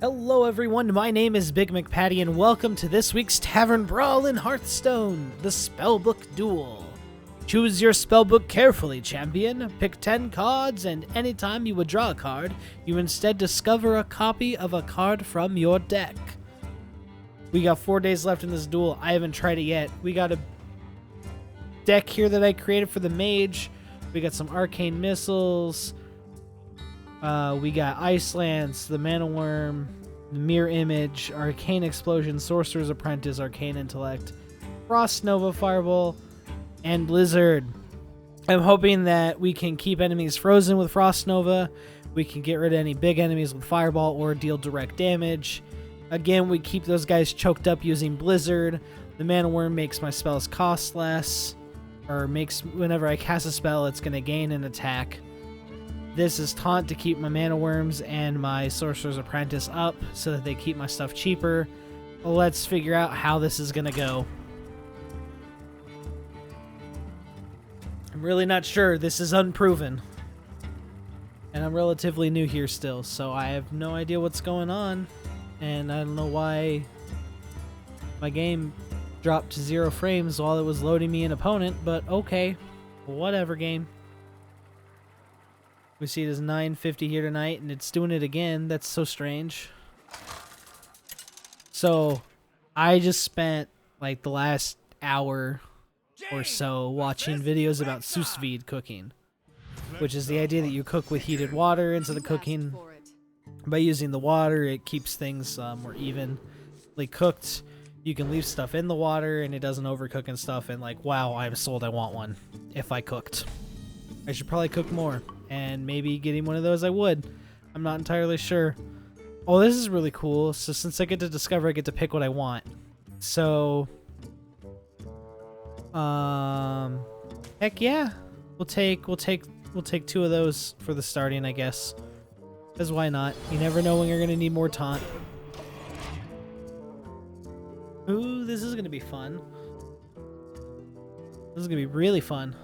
Hello everyone, my name is BigMcPatty and welcome to this week's Tavern Brawl in Hearthstone, the Spellbook Duel. Choose your spellbook carefully, champion. Pick 10 cards, and anytime you would draw a card, you instead discover a copy of a card from your deck. We got 4 days left in this duel. I haven't tried it yet. We got a deck here that I created for the mage. We got some arcane missiles. We got Ice Lance, the Mana Worm, the Mirror Image, Arcane Explosion, Sorcerer's Apprentice, Arcane Intellect, Frost Nova, Fireball, and Blizzard. I'm hoping that we can keep enemies frozen with Frost Nova. We can get rid of any big enemies with Fireball or deal direct damage. Again, we keep those guys choked up using Blizzard. The Mana Worm makes my spells cost less, or makes whenever I cast a spell, it's going to gain an attack. This is Taunt to keep my Mana Worms and my Sorcerer's Apprentice up so that they keep my stuff cheaper. Let's figure out how this is going to go. I'm really not sure. This is unproven. And I'm relatively new here still, so I have no idea what's going on. And I don't know why my game dropped to 0 frames while it was loading me an opponent, but okay. Whatever, game. We see it is 9:50 here tonight, and it's doing it again. That's so strange. So, I just spent, like, the last hour or so watching videos about sous vide cooking, which is the idea that you cook with heated water instead of cooking. By using the water, it keeps things more evenly cooked. You can leave stuff in the water, and it doesn't overcook and stuff, and, like, wow, I'm sold, I want one if I cooked. I should probably cook more. And maybe getting one of those I would. I'm not entirely sure. Oh, this is really cool. So since I get to discover, I get to pick what I want. So, heck yeah, we'll take 2 of those for the starting, I guess. Because why not? You never know when you're gonna need more taunt. Ooh, this is gonna be fun. This is gonna be really fun.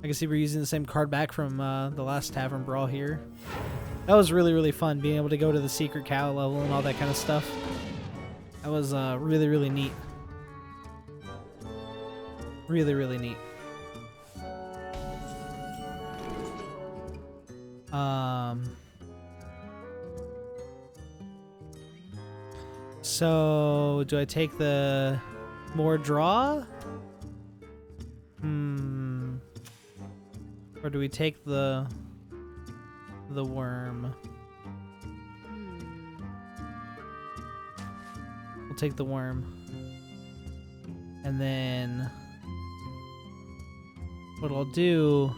I can see we're using the same card back from the last Tavern Brawl here. That was really, really fun, being able to go to the secret cow level and all that kind of stuff. That was really, really neat. Really, really neat. So, do I take the more draw? Or do we take the worm? We'll take the worm. And then what I'll do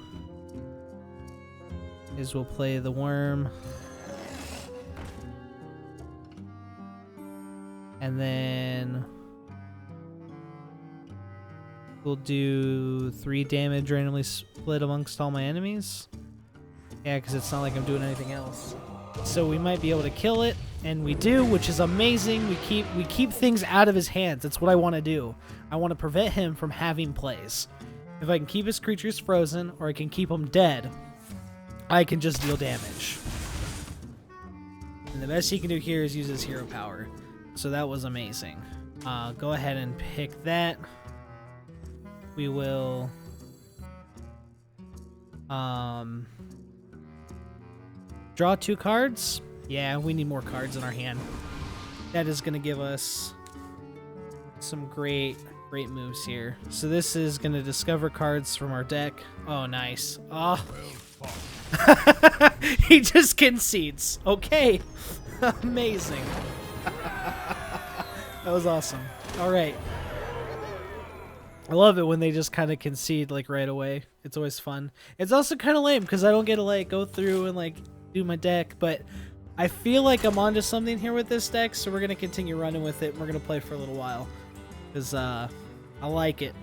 is we'll play the worm. And then we'll do 3 damage randomly split amongst all my enemies. Yeah, because it's not like I'm doing anything else. So we might be able to kill it, and we do, which is amazing. We keep things out of his hands. That's what I want to do. I want to prevent him from having plays. If I can keep his creatures frozen, or I can keep them dead, I can just deal damage. And the best he can do here is use his hero power. So that was amazing. Go ahead and pick that. We will draw 2 cards. Yeah, we need more cards in our hand. That is going to give us some great moves here. So this is going to discover cards from our deck. Oh, nice. Oh. He just concedes. Okay. Amazing. That was awesome. All right. I love it when they just kind of concede, like, right away. It's always fun. It's also kind of lame because I don't get to, like, go through and, like, do my deck, but I feel like I'm onto something here with this deck, so we're going to continue running with it, and we're going to play for a little while because I like it.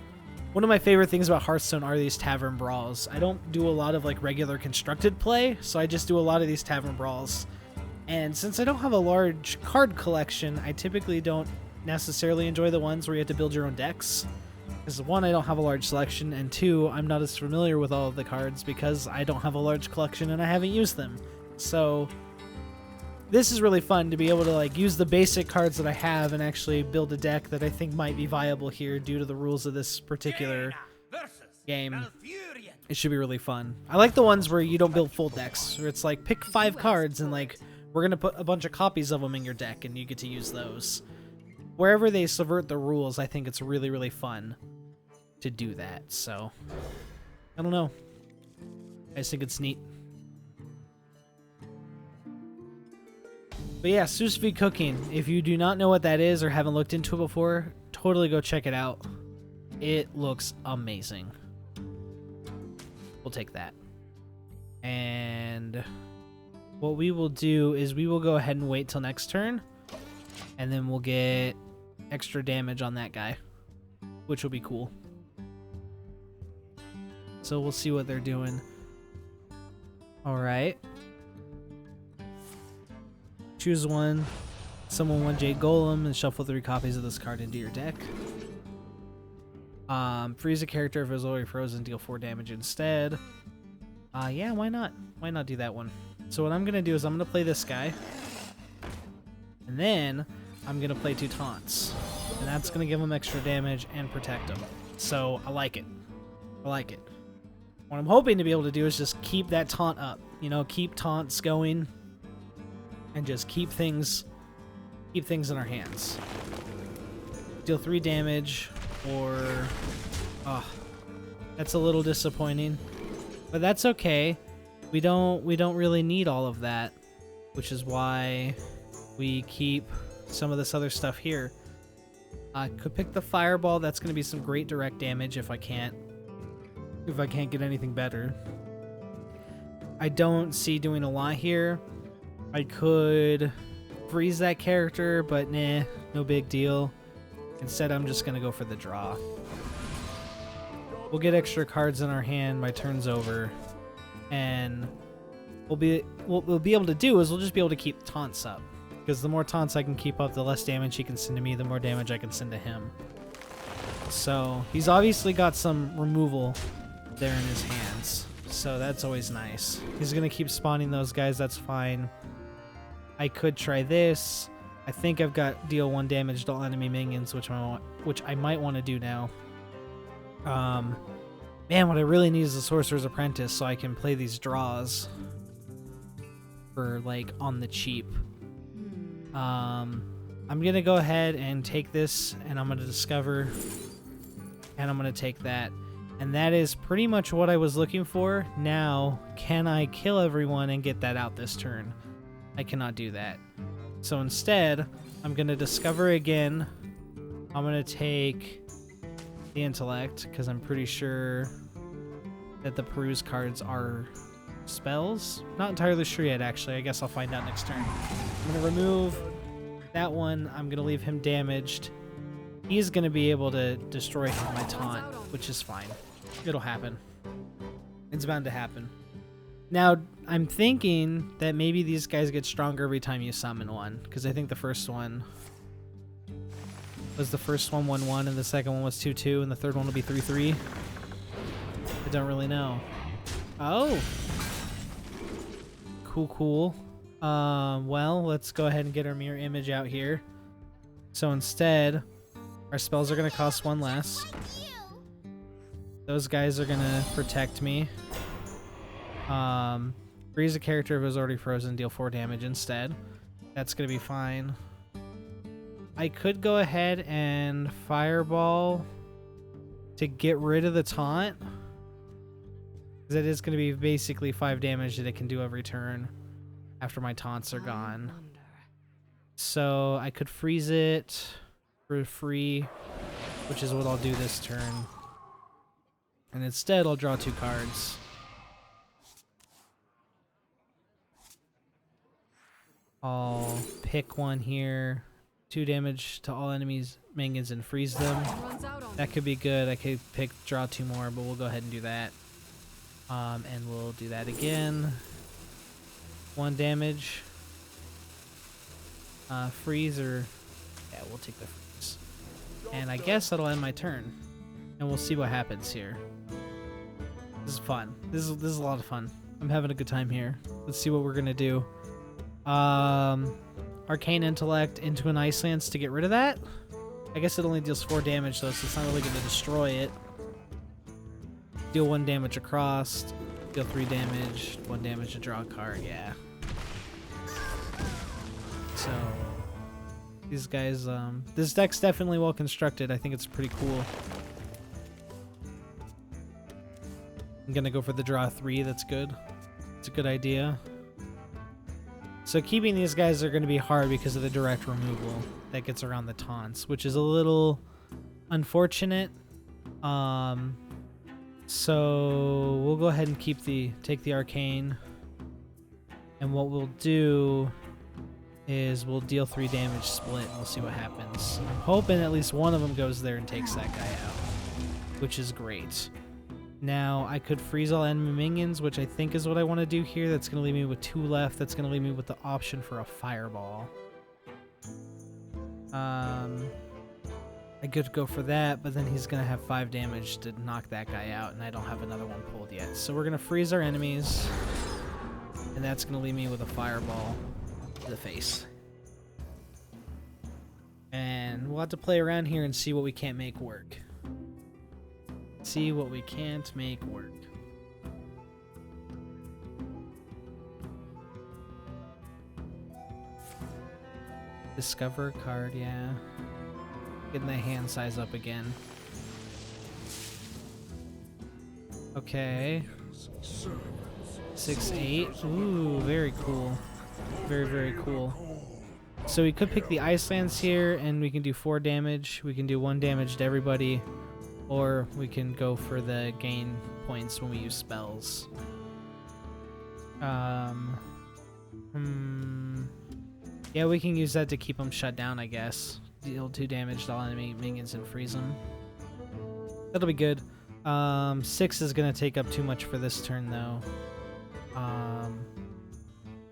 One of my favorite things about Hearthstone are these Tavern Brawls. I don't do a lot of, like, regular constructed play, so I just do a lot of these Tavern Brawls. And since I don't have a large card collection, I typically don't necessarily enjoy the ones where you have to build your own decks. Because 1, I don't have a large selection, and 2, I'm not as familiar with all of the cards because I don't have a large collection and I haven't used them. So this is really fun to be able to like use the basic cards that I have and actually build a deck that I think might be viable here due to the rules of this particular game. It should be really fun. I like the ones where you don't build full decks, where it's like pick 5 cards and like we're gonna put a bunch of copies of them in your deck and you get to use those. Wherever they subvert the rules, I think it's really, really fun to do that. So I don't know. I just think it's neat. But yeah, sous vide cooking. If you do not know what that is or haven't looked into it before, totally go check it out. It looks amazing. We'll take that. And what we will do is we will go ahead and wait till next turn. And then we'll get extra damage on that guy, which will be cool. So we'll see what they're doing. Alright. Choose one. Summon 1 Jade Golem and shuffle 3 copies of this card into your deck. Freeze a character if it was already frozen, deal 4 damage instead. Yeah, why not? Why not do that one? So what I'm gonna do is I'm gonna play this guy. And then I'm gonna play 2 taunts. And that's gonna give him extra damage and protect him. So I like it. I like it. What I'm hoping to be able to do is just keep that taunt up. You know, keep taunts going. And just keep things in our hands. Deal 3 damage, or that's a little disappointing, but that's okay. We don't really need all of that, which is why we keep some of this other stuff here. I could pick the fireball. That's going to be some great direct damage if I can't get anything better. I don't see doing a lot here. I could freeze that character, but nah, no big deal. Instead, I'm just gonna go for the draw. We'll get extra cards in our hand, my turn's over, and what we'll be able to do is we'll just be able to keep taunts up, because the more taunts I can keep up, the less damage he can send to me, the more damage I can send to him. So he's obviously got some removal there in his hands, so that's always nice. He's gonna keep spawning those guys, that's fine. I could try this. I think I've got deal 1 damage to all enemy minions, which I might want to do now. Man, what I really need is a Sorcerer's Apprentice so I can play these draws for like on the cheap. I'm gonna go ahead and take this, and I'm gonna discover, and I'm gonna take that, and that is pretty much what I was looking for. Now, can I kill everyone and get that out this turn? I cannot do that. So instead, I'm going to discover again. I'm going to take the intellect, because I'm pretty sure that the peruse cards are spells. Not entirely sure yet, actually. I guess I'll find out next turn. I'm going to remove that one. I'm going to leave him damaged. He's going to be able to destroy my taunt, which is fine. It'll happen. It's bound to happen. Now, I'm thinking that maybe these guys get stronger every time you summon one, because I think the first one was 1-1, and the second one was 2-2, and the third one will be 3-3. I don't really know. Oh! Cool. Well, let's go ahead and get our mirror image out here. So instead, our spells are going to cost 1 less. Those guys are going to protect me. Freeze a character if it was already frozen, deal 4 damage instead. That's gonna be fine. I could go ahead and fireball to get rid of the taunt, because it is gonna be basically 5 damage that it can do every turn after my taunts are gone. So I could freeze it for free, which is what I'll do this turn. And instead I'll draw 2 cards. I'll pick one here. 2 damage to all enemies, minions, and freeze them. That could be good. I could draw 2 more, but we'll go ahead and do that. And we'll do that again. 1 damage. Freeze, or yeah, we'll take the freeze. And I guess that'll end my turn. And we'll see what happens here. This is fun. This is a lot of fun. I'm having a good time here. Let's see what we're gonna do. Arcane Intellect into an Ice Lance to get rid of that. I guess it only deals 4 damage though, so it's not really going to destroy it. Deal 1 damage across. Deal 3 damage. 1 damage to draw a card, yeah. So these guys, this deck's definitely well constructed. I think it's pretty cool. I'm gonna go for the draw 3, that's good. It's a good idea. So keeping these guys are gonna be hard because of the direct removal that gets around the taunts, which is a little unfortunate. So we'll go ahead and take the arcane. And what we'll do is we'll deal 3 damage split and we'll see what happens. I'm hoping at least one of them goes there and takes that guy out, which is great. Now, I could freeze all enemy minions, which I think is what I want to do here. That's going to leave me with 2 left. That's going to leave me with the option for a fireball. I could go for that, but then he's going to have 5 damage to knock that guy out, and I don't have another one pulled yet. So we're going to freeze our enemies, and that's going to leave me with a fireball to the face. And we'll have to play around here and see what we can't make work. See what we can't make work. Discover a card, yeah. Getting the hand size up again. Okay. 6/8. Ooh, very cool. Very, very cool. So we could pick the Ice Lance here, and we can do 4 damage. We can do 1 damage to everybody. Or we can go for the gain points when we use spells. Yeah, we can use that to keep them shut down, I guess. Deal 2 damage to all enemy minions and freeze them. That'll be good. 6 is going to take up too much for this turn, though.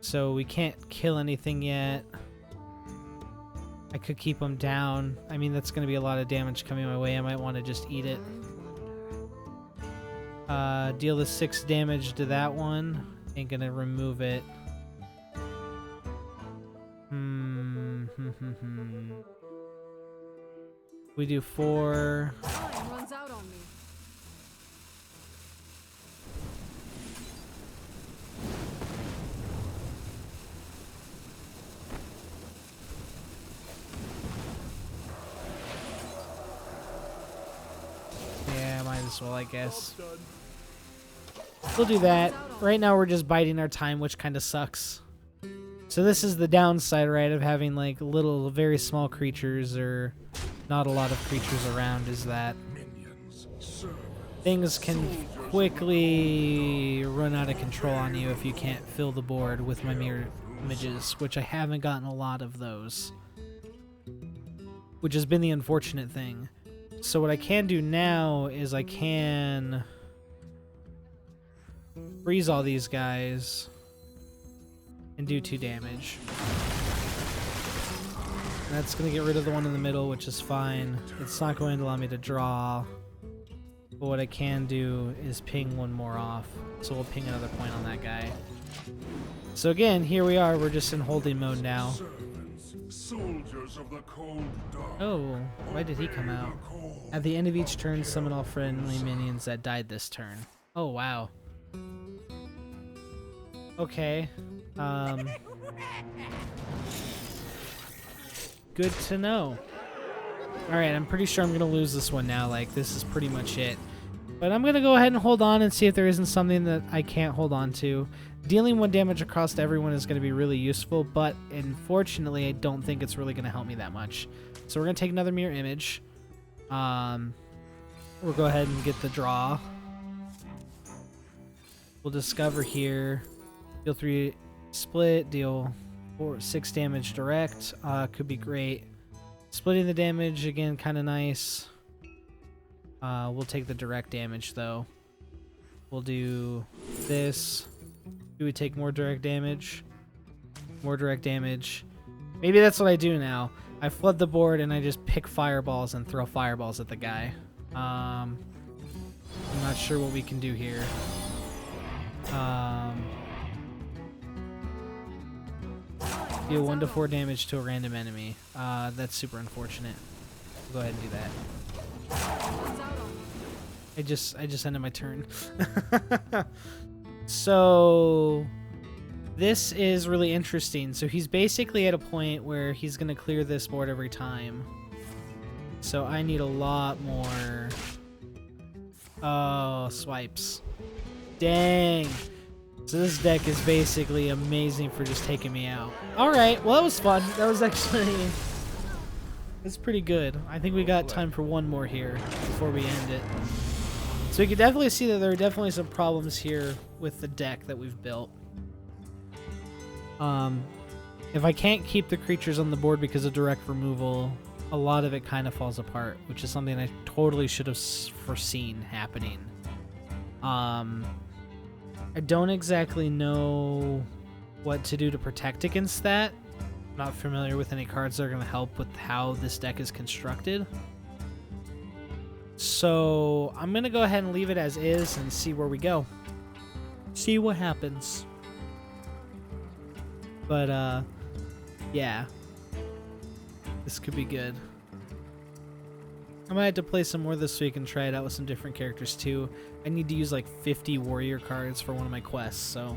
So we can't kill anything yet. I could keep them down. I mean, that's going to be a lot of damage coming my way. I might want to just eat it. Deal the 6 damage to that one. Ain't going to remove it. We do 4. Time runs out on me. Yeah, might as well, I guess. We'll do that. Right now we're just biding our time, which kind of sucks. So this is the downside, right, of having like little, very small creatures or not a lot of creatures around, is that things can quickly run out of control on you if you can't fill the board with my mirror images, which I haven't gotten a lot of those, which has been the unfortunate thing. So what I can do now is I can freeze all these guys and do 2 damage. That's going to get rid of the one in the middle, which is fine. It's not going to allow me to draw. But what I can do is ping one more off. So we'll ping another point on that guy. So again, here we are. We're just in holding mode now. Oh, why did he come out? At the end of each turn, summon all friendly minions that died this turn. Oh, wow. Okay. Good to know. Alright, I'm pretty sure I'm going to lose this one now. Like, this is pretty much it. But I'm going to go ahead and hold on and see if there isn't something that I can't hold on to. Dealing 1 damage across to everyone is going to be really useful, but unfortunately, I don't think it's really going to help me that much. So we're going to take another mirror image. We'll go ahead and get the draw. We'll discover here. Deal 3 split, deal 6 damage direct. Could be great. Splitting the damage, again, kind of nice. We'll take the direct damage, though. We'll do this. Do we take more direct damage? More direct damage. Maybe that's what I do now. I flood the board and I just pick fireballs and throw fireballs at the guy. I'm not sure what we can do here. Deal 1 to 4 damage to a random enemy. That's super unfortunate. Go ahead and do that. I just ended my turn. So this is really interesting. So he's basically at a point where he's gonna clear this board every time. So I need a lot more. Oh, swipes. Dang. So this deck is basically amazing for just taking me out. Alright, well that was fun. That was actually... That's pretty good. I think we got time for one more here before we end it. So we can definitely see that there are definitely some problems here with the deck that we've built. If I can't keep the creatures on the board because of direct removal, a lot of it kind of falls apart, which is something I totally should have foreseen happening. I don't exactly know what to do to protect against that. I'm not familiar with any cards that are going to help with how this deck is constructed. So I'm going to go ahead and leave it as is and see where we go. See what happens. But, yeah. This could be good. I might have to play some more this week and try it out with some different characters too. I need to use like 50 warrior cards for one of my quests, so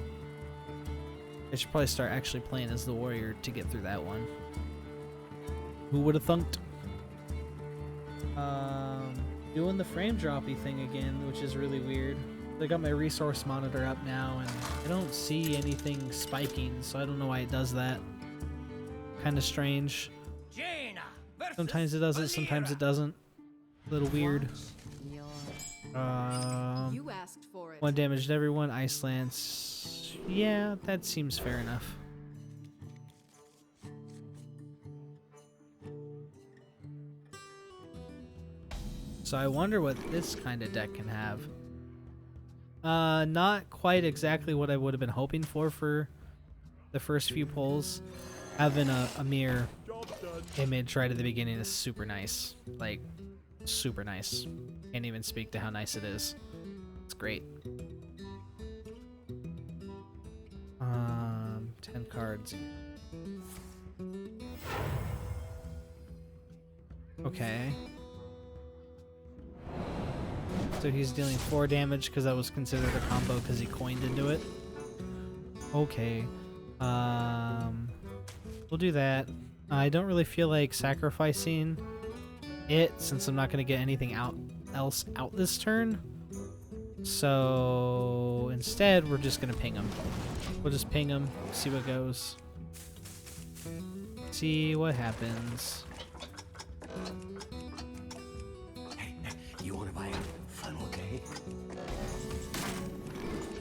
I should probably start actually playing as the warrior to get through that one. Who would have thunked? Doing the frame droppy thing again, which is really weird. I got my resource monitor up now and I don't see anything spiking, so I don't know why it does that. Kind of strange. Sometimes it does it, sometimes it doesn't. A little weird. You asked for it. 1 damage to everyone. Ice Lance. Yeah, that seems fair enough. So I wonder what this kind of deck can have. Not quite exactly what I would have been hoping for the first few pulls. Having a mere image right at the beginning is super nice. Like, super nice. Can't even speak to how nice it is. It's great. 10 cards. Okay. So he's dealing 4 damage because that was considered a combo because he coined into it. Okay. We'll do that. I don't really feel like sacrificing it since I'm not going to get anything else out this turn. So instead, we're just going to ping him. We'll just ping him, see what goes. See what happens. Hey, you want to buy a funnel cake?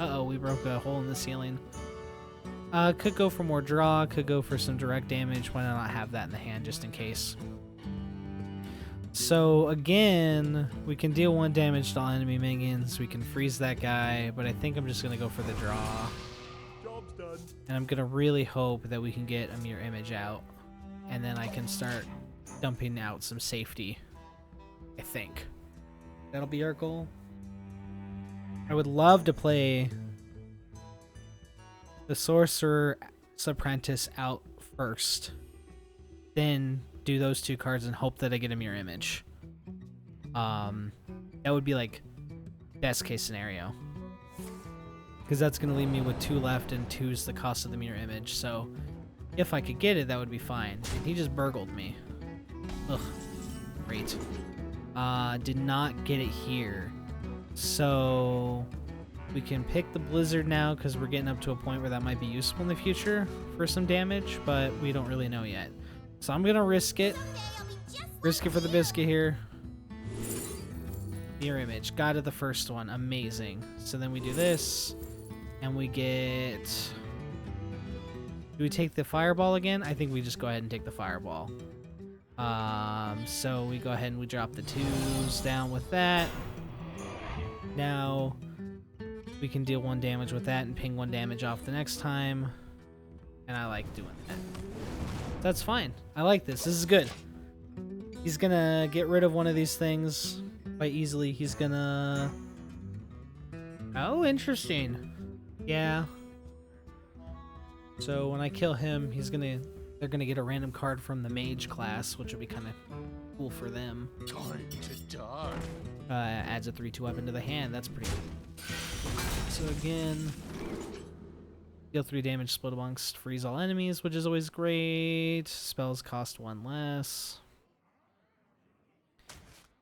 Uh-oh, we broke a hole in the ceiling. Could go for more draw, could go for some direct damage. Why not have that in the hand just in case? So again, we can deal 1 damage to all enemy minions. We can freeze that guy, but I think I'm just gonna go for the draw. Job's done. And I'm gonna really hope that we can get a mirror image out, and then I can start dumping out some safety. I think that'll be our goal. I would love to play the Sorcerer Apprentice out first, then do those 2 cards and hope that I get a mirror image. That would be like best case scenario, because that's going to leave me with 2 left, and 2's the cost of the mirror image. So if I could get it, that would be fine. And he just burgled me. Ugh, great. Did not get it here, so we can pick the Blizzard now because we're getting up to a point where that might be useful in the future for some damage, but we don't really know yet. So I'm gonna risk it. Risk it for the biscuit here. Mirror image. Got it the first one. Amazing. So then we do this, and we get... Do we take the Fireball again? I think we just go ahead and take the Fireball. So we go ahead and we drop the 2s down with that. Now we can deal 1 damage with that and ping 1 damage off the next time. And I like doing that. That's fine. I like this. This is good. He's gonna get rid of one of these things quite easily. He's gonna... Oh, interesting. Yeah. So when I kill him, they're gonna get a random card from the mage class, which will be kind of cool for them. Time to die. Adds a 3/2 weapon to the hand. That's pretty cool. So again, deal 3 damage split amongst freeze all enemies, which is always great. Spells cost 1 less.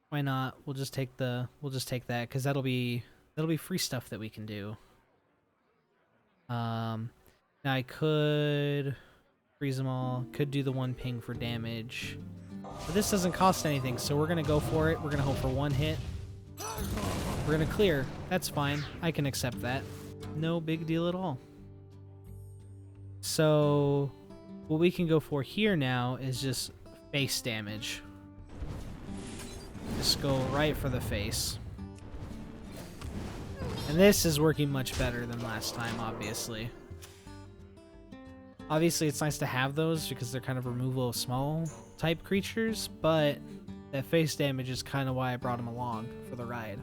Why not? We'll just take that because that'll be free stuff that we can do. Now I could freeze them all. Could do the 1 ping for damage. But this doesn't cost anything, so we're gonna go for it. We're gonna hope for 1 hit. We're gonna clear. That's fine. I can accept that. No big deal at all. So what we can go for here now is just face damage. Just go right for the face. And this is working much better than last time, obviously. Obviously, it's nice to have those because they're kind of removal of small type creatures, but that face damage is kind of why I brought them along for the ride.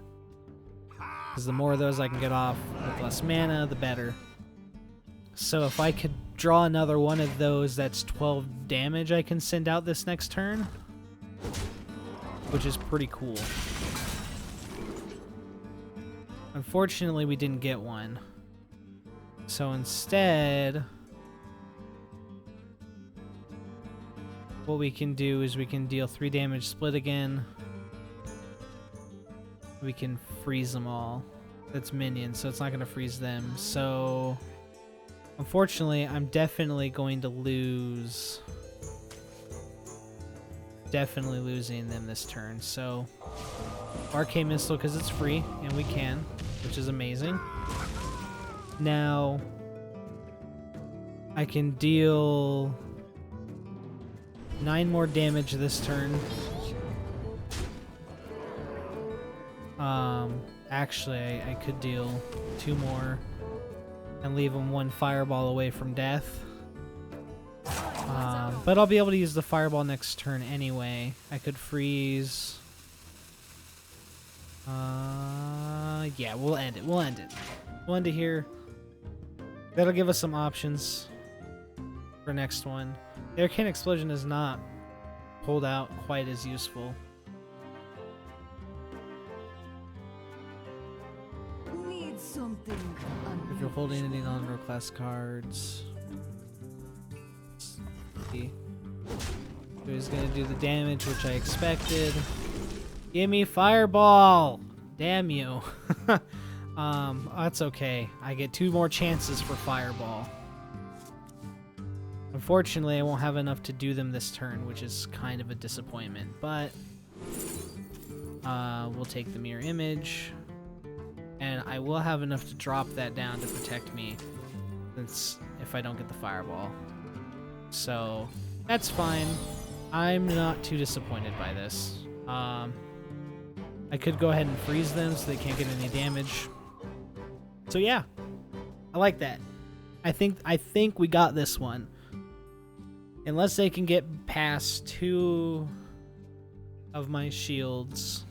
Because the more of those I can get off with less mana, the better. So if I could draw another one of those, that's 12 damage I can send out this next turn, which is pretty cool. Unfortunately, we didn't get one. So instead, what we can do is we can deal 3 damage split again. We can freeze them all. That's minions, so it's not going to freeze them. So unfortunately, I'm definitely going to lose. Definitely losing them this turn. So Arcane Missile because it's free and we can, which is amazing. Now I can deal 9 more damage this turn. Actually, I could deal 2 more and leave them 1 fireball away from death. But I'll be able to use the fireball next turn anyway. I could freeze. Yeah, we'll end it. We'll end it here. That'll give us some options for next one. The Arcane Explosion is not pulled out quite as useful. Need something If you're holding any non-row class cards. So he's gonna do the damage, which I expected. Give me fireball! Damn you. That's okay. I get 2 more chances for fireball. Unfortunately, I won't have enough to do them this turn, which is kind of a disappointment, but we'll take the mirror image, and I will have enough to drop that down to protect me since if I don't get the fireball. So that's fine. I'm not too disappointed by this. I could go ahead and freeze them so they can't get any damage. So yeah, I like that. I think we got this one. Unless they can get past 2 of my shields,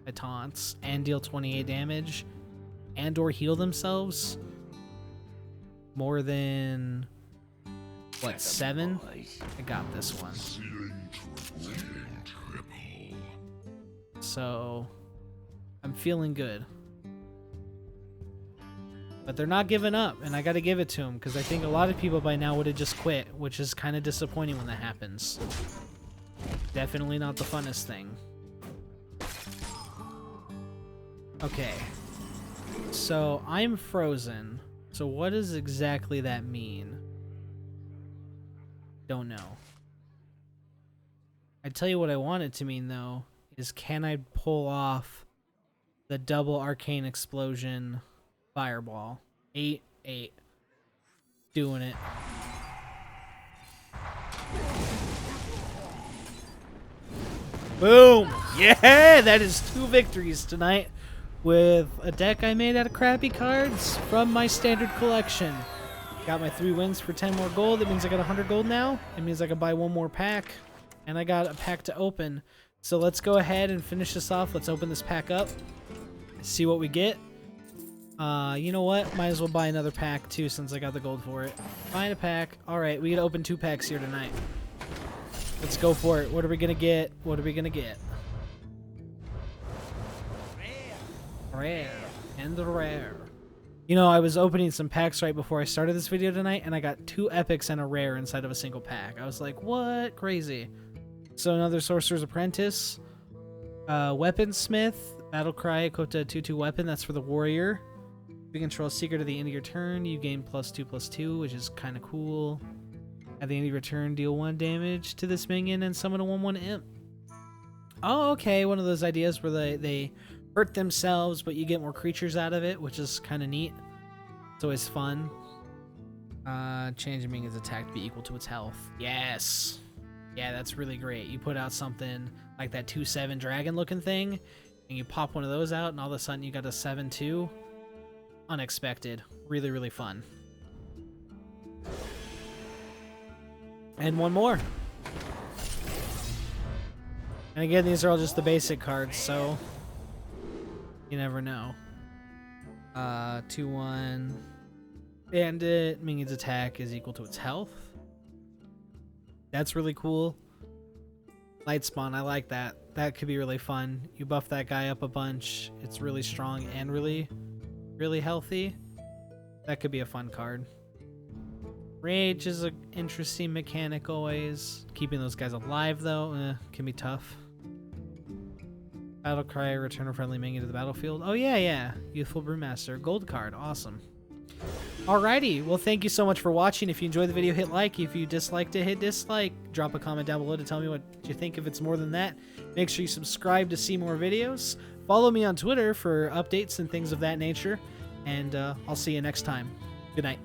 my taunts, and deal 28 damage, and or heal themselves more than, what, 7? I got this one. So I'm feeling good. But they're not giving up, and I gotta give it to them, because I think a lot of people by now would have just quit, which is kind of disappointing when that happens. Definitely not the funnest thing. Okay. So, I'm frozen. So what does exactly that mean? Don't know. I tell you what I want it to mean, though, is can I pull off the double Arcane Explosion fireball? 8/8. Doing it. Boom! Yeah! That is 2 victories tonight with a deck I made out of crappy cards from my standard collection. Got my 3 wins for 10 more gold. That means I got 100 gold now. It means I can buy 1 more pack. And I got a pack to open. So let's go ahead and finish this off. Let's open this pack up. See what we get. You know what? Might as well buy another pack too since I got the gold for it. Buying a pack. Alright, we gotta open 2 packs here tonight. Let's go for it. What are we gonna get? What are we gonna get? Rare. And rare. You know, I was opening some packs right before I started this video tonight, and I got 2 epics and a rare inside of a single pack. I was like, what? Crazy. So another Sorcerer's Apprentice. Weaponsmith. Battlecry, Kota 2/2 weapon. That's for the warrior. If you control a secret at the end of your turn, you gain +2/+2, which is kind of cool. At the end of your turn, deal 1 damage to this minion and summon a 1/1 imp. Oh, okay. One of those ideas where they hurt themselves, but you get more creatures out of it, which is kind of neat. It's always fun. Change the minion's attack to be equal to its health. Yes. Yeah, that's really great. You put out something like that 2/7 dragon looking thing, and you pop one of those out, and all of a sudden you got a 7/2. Unexpected. Really, really fun. And one more. And again, these are all just the basic cards, so you never know. 2/1 Bandit. Minion's attack is equal to its health. That's really cool. Light Spawn, I like that. That could be really fun. You buff that guy up a bunch. It's really strong and really healthy. That could be a fun card. Rage is an interesting mechanic always. Keeping those guys alive though, can be tough. Battlecry, return a friendly minion to the battlefield. Oh yeah. Youthful Brewmaster, gold card, awesome. Alrighty, well thank you so much for watching. If you enjoyed the video, hit like. If you disliked it, hit dislike. Drop a comment down below to tell me what you think. If it's more than that, make sure you subscribe to see more videos. Follow me on Twitter for updates and things of that nature. And I'll see you next time. Good night.